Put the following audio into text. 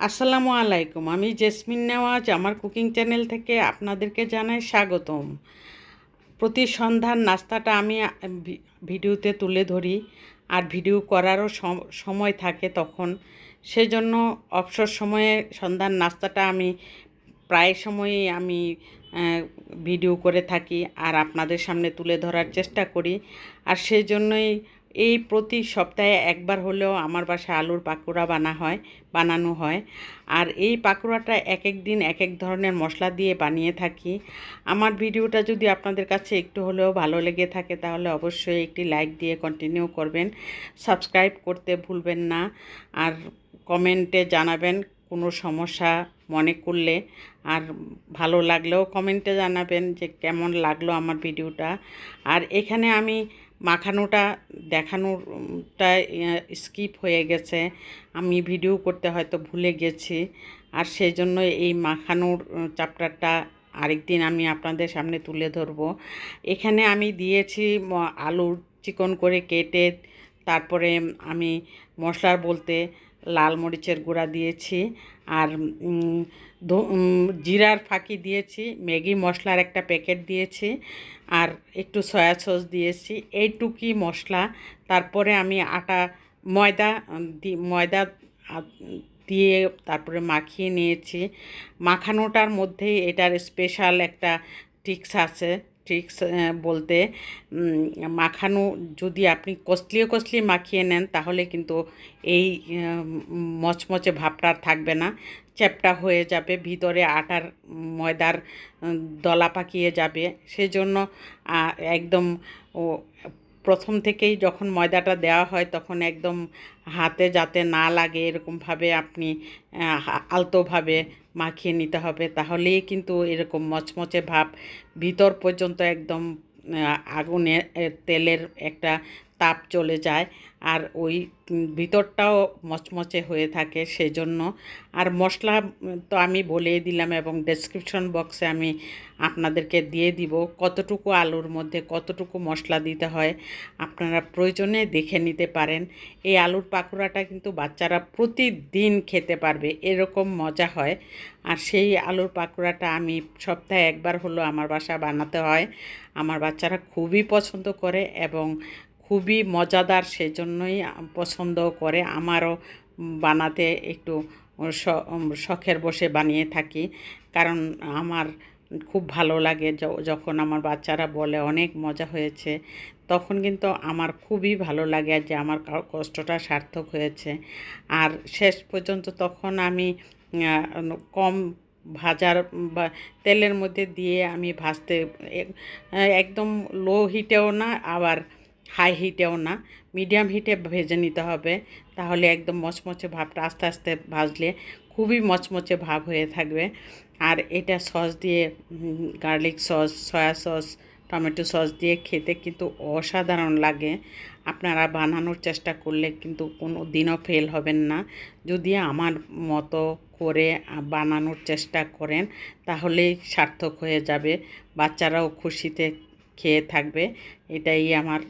আসসালামু আলাইকুম। আমি জেসমিন নেওয়াজ আমার কুকিং চ্যানেল থেকে আপনাদেরকে জানাই স্বাগতম। প্রতি সন্ধ্যার নাস্তাটা আমি ভিডিওতে তুলে ধরি, আর ভিডিও করারও সময় থাকে তখন। সেজন্য অবসর সময়ে সন্ধ্যার নাস্তাটা আমি প্রায় সময়ই আমি ভিডিও করে থাকি আর আপনাদের সামনে তুলে ধরার চেষ্টা করি। আর সেই জন্যই এই প্রতি সপ্তাহে একবার হলেও আমার বাসায় আলুর পাকোড়া বানানো হয়। আর এই পাকোড়াটা এক এক দিন এক এক ধরনের মশলা দিয়ে বানিয়ে থাকি। আমার ভিডিওটা যদি আপনাদের কাছে একটু হলেও ভালো লেগে থাকে তাহলে অবশ্যই একটি লাইক দিয়ে কন্টিনিউ করবেন, সাবস্ক্রাইব করতে ভুলবেন না, আর কমেন্টে জানাবেন কোনো সমস্যা মনে করলে। আর ভালো লাগলেও কমেন্টে জানাবেন যে কেমন লাগলো আমার ভিডিওটা। আর এখানে আমি মাখানোটা দেখানোটা স্কিপ হয়ে গেছে, আমি ভিডিও করতে হয়তো ভুলে গেছি। আর সেই জন্য এই মাখানোর চ্যাপ্টারটা আরেকদিন আমি আপনাদের সামনে তুলে ধরব। এখানে আমি দিয়েছি আলু চিকন করে কেটে, তারপরে আমি মশলার বলতে লাল মরিচের গুঁড়া দিয়েছি, আর জিরার ফাঁকি দিয়েছি, ম্যাগি মশলার একটা প্যাকেট দিয়েছি, আর একটু সয়া সস দিয়েছি, এইটুকুই মশলা। তারপরে আমি ময়দা দিয়ে তারপরে মাখিয়ে নিয়েছি। মাখানোটার মধ্যেই এটার স্পেশাল একটা ট্রিক্স বলতে, মাখানো যদি আপনি কষলিয়ে মাখিয়ে নেন তাহলে কিন্তু এই মচমচে ভাবটা থাকবে না, চ্যাপ্টা হয়ে যাবে, ভিতরে আটার ময়দার দলা পাকিয়ে যাবে। সেজন্য একদম প্রথম থেকেই যখন ময়দাটা দেওয়া হয় তখন একদম হাতে যাতে না লাগে এরকমভাবে আপনি আলতোভাবে মাখিয়ে নিতে হবে, তাহলেই কিন্তু এরকম মচমচে ভাব ভিতর পর্যন্ত একদম আগুনে তেলের একটা তাপ চলে যায়, আর ওই ভিতরটাও মচমচে হয়ে থাকে সেজন্য। আর মশলা তো আমি বলেই দিলাম, এবং ডেসক্রিপশন বক্সে আমি আপনাদেরকে দিয়ে দিব কতটুকু আলুর মধ্যে কতটুকু মশলা দিতে হয়, আপনারা প্রয়োজনে দেখে নিতে পারেন। এই আলুর পাকোড়াটা কিন্তু বাচ্চারা প্রতিদিন খেতে পারবে, এরকম মজা হয়। আর সেই আলুর পাকোড়াটা আমি সপ্তাহে একবার হলো আমার বাসায় বানাতে হয়। আমার বাচ্চারা খুবই পছন্দ করে এবং খুবই মজাদার, সেজন্যই পছন্দ করে। আমারও বানাতে একটু শখের বসে বানিয়ে থাকি, কারণ আমার খুব ভালো লাগে যখন আমার বাচ্চারা বলে অনেক মজা হয়েছে, তখন কিন্তু আমার খুবই ভালো লাগে যে আমার কষ্টটা সার্থক হয়েছে। আর শেষ পর্যন্ত তখন আমি কম ভাজার বা তেলের মধ্যে দিয়ে আমি ভাজতে একদম লো হিটেও না, আবার হাই হিটেও না, মিডিয়াম হিটে ভেজে নিতে হবে, তাহলে একদম মচমচে ভাবটা আস্তে আস্তে ভাজলে খুবই মচমচে ভাব হয়ে থাকবে। আর এটা সস দিয়ে, garlic sauce, soya sauce, tomato sauce দিয়ে খেতে কিন্তু অসাধারণ লাগে। আপনারা বানানোর চেষ্টা করলে কিন্তু কোনো দিনও ফেল হবেন না। যদি আমার মতো করে বানানোর চেষ্টা করেন তাহলেই সার্থক হয়ে যাবে, বাচ্চারাও খুশিতে খেয়ে থাকবে। এটাই আমার